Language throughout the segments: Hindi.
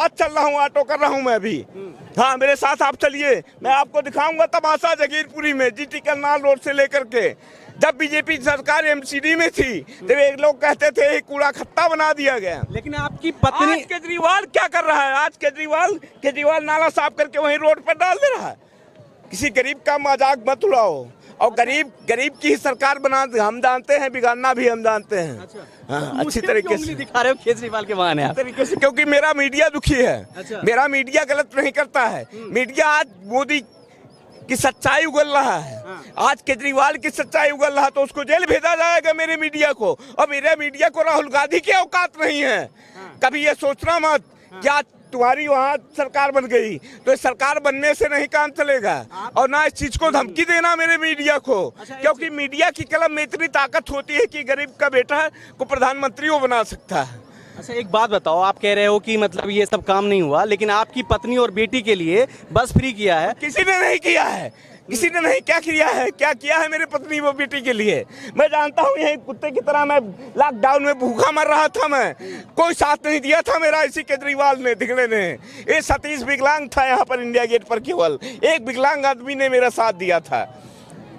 साथ चल रहा हूँ, ऑटो कर रहा हूँ मैं भी। हाँ, मेरे साथ आप चलिए, मैं आपको दिखाऊंगा तमाशा जगीरपुरी में, जीटी करनाल रोड से लेकर के। जब बीजेपी सरकार एमसीडी में थी तो एक लोग कहते थे कूड़ा खत्ता बना दिया गया। लेकिन आपकी पत्नी आज केजरीवाल क्या कर रहा है? आज केजरीवाल नाला साफ करके वहीं रोड पर डाल दे रहा है। किसी गरीब का मजाक मत उड़ाओ। और गरीब की ही सरकार बना हम जानते हैं, बिगाड़ना भी हम जानते हैं। अच्छा। हाँ, अच्छी तरीके से दिखा रहे हो केजरीवाल के बहाने आप। तरीके से, क्योंकि मेरा मीडिया दुखी है। अच्छा। मेरा मीडिया गलत नहीं करता है। मीडिया आज मोदी की सच्चाई उगल रहा है। आज केजरीवाल की सच्चाई उगल रहा तो उसको जेल भेजा जाएगा मेरे मीडिया को। और मेरे मीडिया को राहुल गांधी की औकात नहीं है। कभी ये सोचना मत कि आज तुम्हारी वहाँ सरकार बन गई तो इस सरकार बनने से नहीं काम चलेगा। और ना इस चीज को धमकी देना मेरे मीडिया को, क्योंकि मीडिया की कलम में इतनी ताकत होती है कि गरीब का बेटा को प्रधानमंत्री वो बना सकता है। अच्छा, एक बात बताओ, आप कह रहे हो कि मतलब ये सब काम नहीं हुआ, लेकिन आपकी पत्नी और बेटी के लिए बस फ्री किया है। किसी ने नहीं किया है, किसी ने नहीं। क्या किया है? क्या किया है मेरी पत्नी वो बेटी के लिए? मैं जानता हूँ, यही कुत्ते की तरह मैं लॉकडाउन में भूखा मर रहा था। मैं कोई साथ नहीं दिया था मेरा, इसी केजरीवाल ने, दिखने ने। ये सतीश विकलांग था यहाँ पर इंडिया गेट पर, केवल एक विकलांग आदमी ने मेरा साथ दिया था,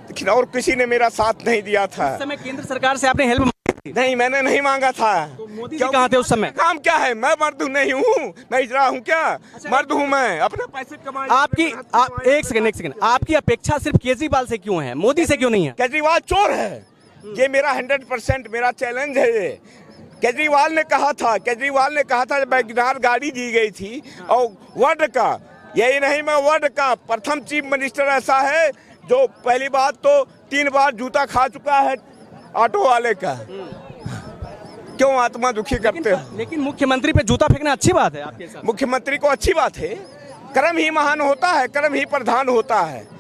लेकिन और किसी ने मेरा साथ नहीं दिया था। उस समय केंद्र सरकार से आपने हेल्प नहीं, मैंने नहीं मांगा था। तो मोदी जी कहाँ थे उस समय? काम क्या है? मैं मर्द नहीं हूँ, मैं इजरा हूँ क्या? मर्द हूँ मैं, अपने पैसे कमाए। एक सेकंड, आपकी अपेक्षा सिर्फ केजरीवाल से क्यों है, मोदी से क्यों नहीं है? केजरीवाल चोर है, ये मेरा 100% मेरा चैलेंज है। ये केजरीवाल ने कहा था जब वैगनार गाड़ी दी गई थी, और वर्ल्ड का, यही नहीं, मैं वर्ल्ड का प्रथम चीफ मिनिस्टर ऐसा है जो पहली बात तो 3 बार जूता खा चुका है ऑटो वाले का। क्यों आत्मा दुखी करते हो? लेकिन मुख्यमंत्री पे जूता फेंकना अच्छी बात है आपके साथ? मुख्यमंत्री को अच्छी बात है, कर्म ही महान होता है, कर्म ही प्रधान होता है।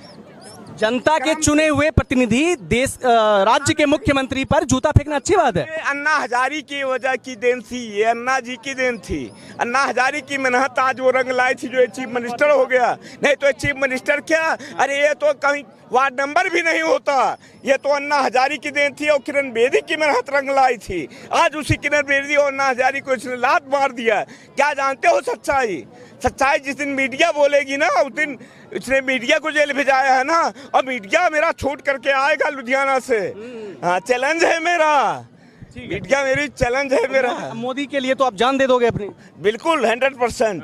जनता के चुने हुए प्रतिनिधि देश राज्य के मुख्यमंत्री पर जूता फेंकना अच्छी बात है। अन्ना हजारी की वजह की देन थी, ये अन्ना जी की देन थी। अन्ना हजारी की मेहनत आज वो रंग लाई थी जो ये चीफ मिनिस्टर हो गया। नहीं तो चीफ मिनिस्टर क्या, अरे ये तो कहीं वार्ड नंबर भी नहीं होता। ये तो अन्ना हजारी की देन थी और किरण बेदी की मेहनत रंग लाई थी। आज उसी किरण बेदी और अन्ना हजारी को इसने लात मार दिया। क्या जानते हो सच्चाई? सच्चाई जिस दिन मीडिया बोलेगी ना, उस दिन इसने मीडिया को जेल भेजाया है ना। और मीडिया मेरा छोड़ करके आएगा लुधियाना से। हाँ, चैलेंज है मेरा, मीडिया मेरी चैलेंज है मेरा। मोदी के लिए तो आप जान दे दोगे अपनी? बिल्कुल 100%।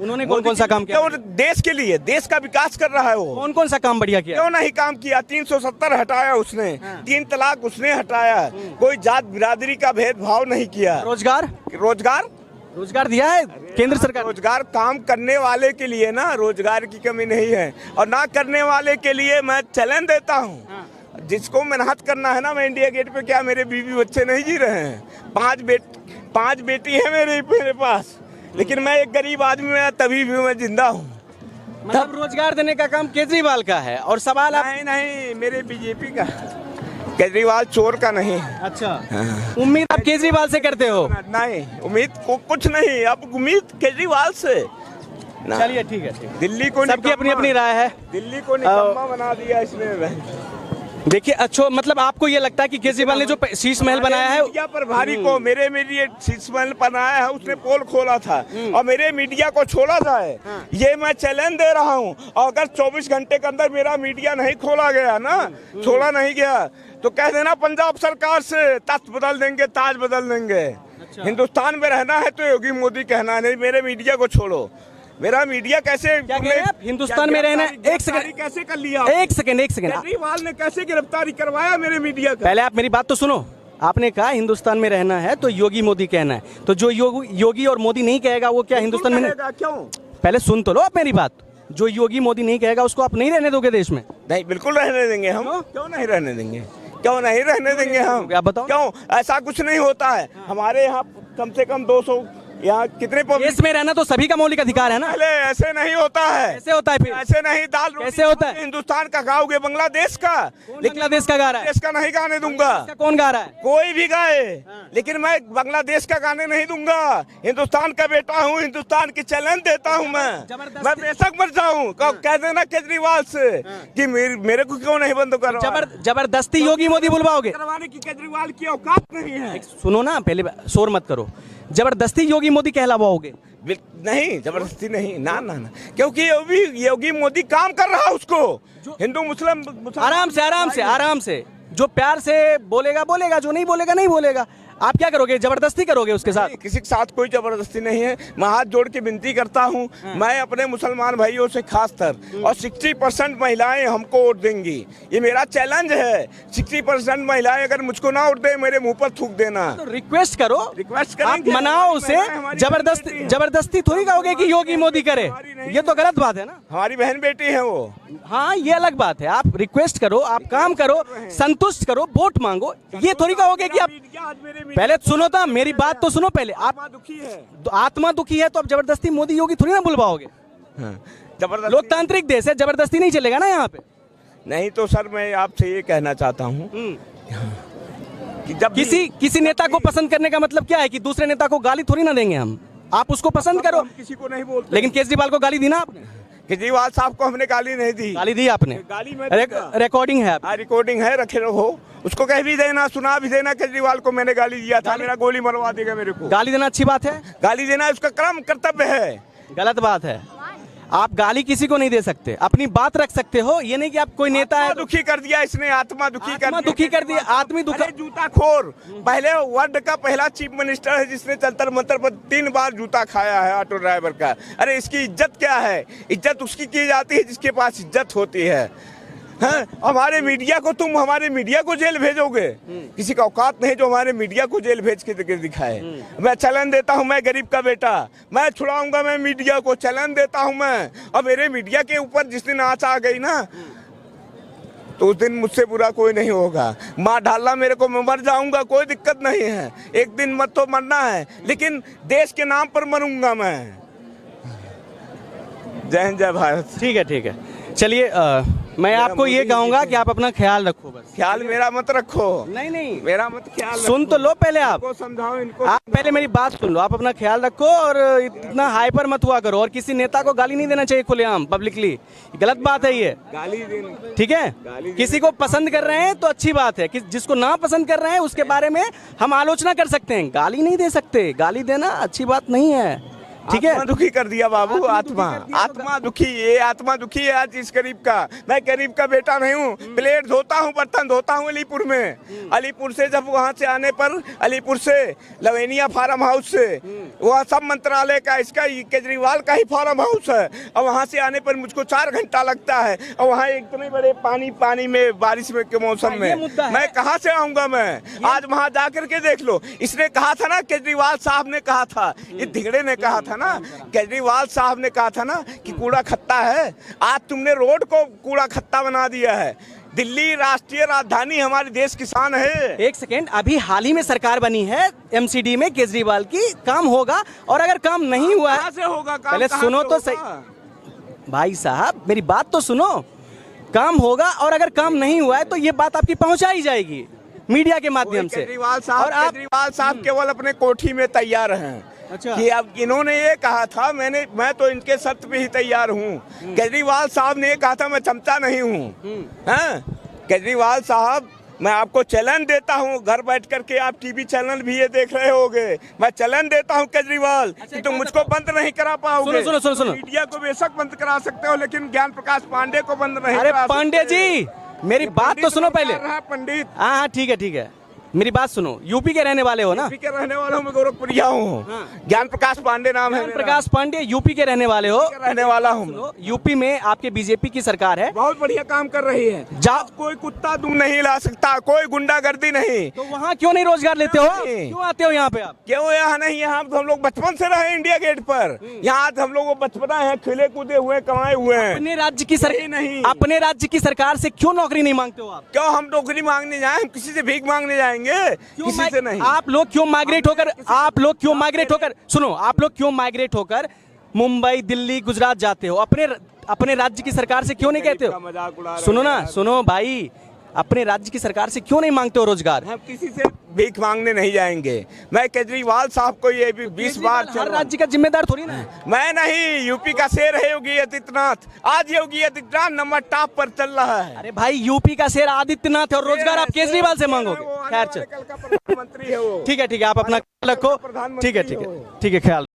उन्होंने कौन कौन सा काम किया? देश के लिए, देश का विकास कर रहा है वो। कौन कौन सा काम बढ़िया किया? क्यों नहीं काम किया? 370 हटाया उसने, 3 तलाक उसने हटाया, कोई जात बिरादरी का भेदभाव नहीं किया। रोजगार दिया है केंद्र सरकार। रोजगार काम करने वाले के लिए ना, रोजगार की कमी नहीं है। और ना करने वाले के लिए मैं चैलेंज देता हूँ। जिसको मेहनत करना है ना, मैं इंडिया गेट पे क्या मेरे बीवी बच्चे नहीं जी रहे हैं? 5 बेटी है मेरे पास, लेकिन मैं एक गरीब आदमी में तभी भी मैं जिंदा हूँ। मतलब रोजगार देने का काम केजरीवाल का है और सवाल नहीं, मेरे बीजेपी का, केजरीवाल चोर का नहीं। अच्छा, उम्मीद आप केजरीवाल से करते हो? नहीं, उम्मीद को कुछ नहीं, अब उम्मीद केजरीवाल से। चलिए ठीक है, दिल्ली को सबकी अपनी अपनी राय है। दिल्ली को निकम्मा बना दिया इसने। देखिए, अच्छा, मतलब आपको ये लगता है कि केजरीवाल ने जो शीश महल बनाया है, मीडिया पर भारी को मेरे शीश महल बनाया है, उसने पोल खोला था और मेरे मीडिया को छोड़ा जाए, ये मैं चैलेंज दे रहा हूँ। और अगर 24 घंटे के अंदर मेरा मीडिया नहीं खोला गया ना, छोड़ा नहीं गया, तो कह देना पंजाब सरकार से तख्त बदल देंगे, ताज बदल देंगे। अच्छा। हिंदुस्तान में रहना है तो योगी मोदी कहना नहीं, मेरे मीडिया को छोड़ो। मेरा मीडिया कैसे, क्या कह रहे हैं आप? हिंदुस्तान में रहना है? एक सेकंड, कैसे कर लिया? एक सेकंड केजरीवाल ने कैसे गिरफ्तारी करवाया मेरे मीडिया का? पहले आप मेरी बात तो सुनो। आपने कहा हिंदुस्तान में रहना है तो योगी मोदी कहना है, तो जो योगी और मोदी नहीं कहेगा वो क्या हिंदुस्तान में नहीं? क्यों? पहले सुन तो लो आप मेरी बात। जो योगी मोदी नहीं कहेगा उसको आप नहीं रहने दोगे देश में? नहीं, बिल्कुल रहने देंगे हम। क्यों नहीं रहने देंगे? क्यों नहीं रहने देंगे हम? आप बताओ। क्यों? ऐसा कुछ नहीं होता है हमारे यहाँ। कम से कम 200 यहाँ कितने देश में रहना तो सभी का मौलिक अधिकार है ना। पहले ऐसे नहीं होता है। कैसे होता है फिर? ऐसे नहीं, दाल कैसे होता है? हिंदुस्तान का गाओगे, बांग्लादेश का? बांग्लादेश का गा रहा है? देश का नहीं गाने दूंगा। कौन गा रहा है? कोई भी गाए, लेकिन मैं बांग्लादेश का गाने नहीं दूंगा। हिंदुस्तान का बेटा हूँ, हिंदुस्तान की चैलेंज देता हूँ मैं बेशक मर जाऊँ। कह देना केजरीवाल से कि मेरे को क्यों नहीं बंद करो। जबरदस्ती योगी मोदी बुलवाओगे? करवाने की केजरीवाल की औकात नहीं है। सुनो ना, पहले शोर मत करो। जबरदस्ती योगी मोदी कहलावाओगे? नहीं, जबरदस्ती नहीं, ना ना ना, क्योंकि योगी मोदी काम कर रहा है उसको। हिंदू मुस्लिम आराम से जो प्यार से बोलेगा बोलेगा, जो नहीं बोलेगा नहीं बोलेगा। आप क्या करोगे, जबरदस्ती करोगे उसके साथ? नहीं, किसी के साथ कोई जबरदस्ती नहीं है। मैं हाथ जोड़ के विनती करता हूं, मैं अपने मुसलमान भाइयों से खासकर, और 60% महिलाएं हमको वोट देंगी, ये मेरा चैलेंज है। 60% महिलाएं अगर मुझको ना वोट दे, मेरे मुंह पर थूक देना। तो रिक्वेस्ट करो, रिक्वेस्ट आप करेंगे, मनाओ उसे। जबरदस्ती थोड़ी कहोगे कि योगी मोदी करे, ये तो गलत बात है ना। हमारी बहन बेटी है वो। हाँ, ये अलग बात है। आप रिक्वेस्ट करो, आप काम करो, संतुष्ट करो, वोट मांगो, ये थोड़ी कहोगे कि आप। पहले सुनो तो, मेरी बात तो सुनो पहले। आप दुखी है, आत्मा दुखी है तो आप जबरदस्ती मोदी योगी थोड़ी ना बुलवाओगे। जबरदस्ती लोकतांत्रिक देश है, जबरदस्ती नहीं चलेगा ना यहाँ पे। नहीं तो सर, मैं आपसे ये कहना चाहता हूँ कि जब किसी नेता को पसंद करने का मतलब क्या है कि दूसरे नेता को गाली थोड़ी ना देंगे हम। आप उसको पसंद करो, किसी को नहीं बोलते। लेकिन केजरीवाल को गाली दी ना आपने? केजरीवाल साहब को हमने गाली नहीं दी। गाली दी आपने? गाली में रिकॉर्डिंग है आप? रिकॉर्डिंग है, रखे रहो, उसको कह भी देना, सुना भी देना। केजरीवाल को मैंने गाली दिया था, मेरा गोली मरवा देगा मेरे को। गाली देना अच्छी बात है? गाली देना उसका क्रम कर्तव्य है। गलत बात है। आप गाली किसी को नहीं दे सकते, अपनी बात रख सकते हो। ये नहीं कि आप कोई नेता है। दुखी कर दिया इसने, आत्मा दुखी कर दिया। आदमी दुखी। जूता खोर, पहले वर्ल्ड का पहला चीफ मिनिस्टर है जिसने जंतर मंतर पर 3 बार जूता खाया है ऑटो ड्राइवर का। अरे इसकी इज्जत क्या है? इज्जत उसकी की जाती है जिसके पास इज्जत होती है। हाँ, हमारे मीडिया को जेल भेजोगे? किसी का औकात नहीं जो हमारे मीडिया को जेल भेज के दिखाए। मैं चैलेंज देता हूं, मैं गरीब का बेटा, मैं छुड़ाऊंगा मैं मीडिया को, चैलेंज देता हूं मैं। और मेरे मीडिया के ऊपर जिस दिन आँच आ गई ना, तो उस दिन मुझसे बुरा कोई नहीं होगा। माँ डालना मेरे को, मैं मर जाऊंगा, कोई दिक्कत नहीं है। एक दिन मत तो मरना है, लेकिन देश के नाम पर मरूंगा मैं। जय हिंद, जय भारत। ठीक है। चलिए, मैं आपको ये कहूंगा कि आप अपना ख्याल रखो। बस ख्याल मेरा मत रखो। नहीं, मेरा मत ख्याल सुन तो लो पहले। आप समझाओ इनको। आप पहले मेरी बात सुन लो। आप अपना ख्याल रखो और इतना हाइपर मत हुआ करो। और किसी नेता को गाली नहीं देना चाहिए खुलेआम पब्लिकली, गलत बात है ये। गाली देना, ठीक है? किसी को पसंद कर रहे हैं तो अच्छी बात है, जिसको ना पसंद कर रहे हैं उसके बारे में हम आलोचना कर सकते हैं, गाली नहीं दे सकते। गाली देना अच्छी बात नहीं है, ठीक है? आत्मा दुखी कर दिया बाबू, आत्मा दुखी। ये आत्मा दुखी है आज इस गरीब का। मैं गरीब का बेटा नहीं हूँ, प्लेट धोता हूँ, बर्तन धोता हूँ अलीपुर में। अलीपुर से जब वहाँ से आने पर, अलीपुर से लवेनिया फार्म हाउस से, वहाँ सब मंत्रालय का, इसका केजरीवाल का ही फार्म हाउस है। और वहाँ से आने पर मुझको 4 घंटा लगता है। और वहाँ इतने बड़े पानी में, बारिश में के मौसम में मैं कहाँ से आऊँगा मैं? आज वहाँ जा करके देख लो। इसने कहा था ना, केजरीवाल साहब ने कहा था, ये धिगड़े ने कहा था ना, केजरीवाल साहब ने कहा था ना कि कूड़ा खत्ता है। आज तुमने रोड को कूड़ा खत्ता बना दिया है। दिल्ली राष्ट्रीय राजधानी हमारे देश की शान है। एक सेकेंड, अभी हाल ही में सरकार बनी है एमसीडी में केजरीवाल की, काम होगा। और अगर काम नहीं हुआ है, से होगा काम? पहले सुनो तो सही भाई साहब, मेरी बात तो सुनो। काम होगा, और अगर काम नहीं हुआ है तो ये बात आपकी पहुंचाई जाएगी मीडिया के माध्यम से। केजरीवाल साहब केवल अपने कोठी में तैयार हैं। अच्छा। कि अब इन्होंने ये कहा था, मैं तो इनके शर्त पे ही तैयार हूँ। केजरीवाल साहब ने ये कहा था, मैं चमचा नहीं हूँ। हाँ, केजरीवाल साहब, मैं आपको चैलेंज देता हूँ, घर बैठ करके आप टीवी चैनल भी ये देख रहे होगे, मैं चैलेंज देता हूँ केजरीवाल कि तुम मुझको बंद नहीं करा पाओगे। सुनो। मीडिया को बेशक बंद करा सकते हो, लेकिन ज्ञान प्रकाश पांडे को बंद नहीं अरे करा सकते। पांडे जी, मेरी बात तो सुनो पहले। पंडित, हाँ, ठीक है, मेरी बात सुनो। यूपी के रहने वाले हो ना? यूपी के रहने वाला हूँ मैं, गोरखपुरिया हूँ। ज्ञान प्रकाश पांडे नाम है। ज्ञान प्रकाश पांडे यूपी के रहने वाले हो? रहने वाला हूँ। यूपी में आपके बीजेपी की सरकार है, बहुत बढ़िया काम कर रही है। कोई कुत्ता दुम नहीं ला सकता, कोई गुंडागर्दी नहीं। तो वहाँ क्यों नहीं रोजगार लेते हो? क्यों आते हो यहाँ पे आप? क्यों यहाँ नहीं? यहाँ हम लोग बचपन से रहे इंडिया गेट पर। यहाँ हम लोग बचपना है, खेले कूदे हुए, कमाए हुए हैं। अपने राज्य की सरकार नहीं, अपने राज्य की सरकार से क्यों नौकरी नहीं मांगते हो आप? क्यों हम नौकरी मांगने जाए? हम किसी से भीख मांगने जाएंगे? किसी से नहीं। आप लोग क्यों माइग्रेट होकर मुंबई, दिल्ली, गुजरात जाते हो? अपने राज्य की सरकार से क्यों नहीं कहते हो? सुनो भाई, अपने राज्य की सरकार से क्यों नहीं मांगते हो रोजगार? हम किसी से भीख मांगने नहीं जाएंगे। मैं केजरीवाल साहब को ये भी 20 बार, हर राज्य का जिम्मेदार थोड़ी ना है। मैं नहीं, यूपी का शेर है योगी आदित्यनाथ। आज योगी आदित्यनाथ नंबर टॉप पर चल रहा है। अरे भाई, यूपी का शेर आदित्यनाथ है और रोजगार आप केजरीवाल से मांगोगे? खैर, प्रधानमंत्री है वो। ठीक है, आप अपना ख्याल रखो। ठीक है, ख्याल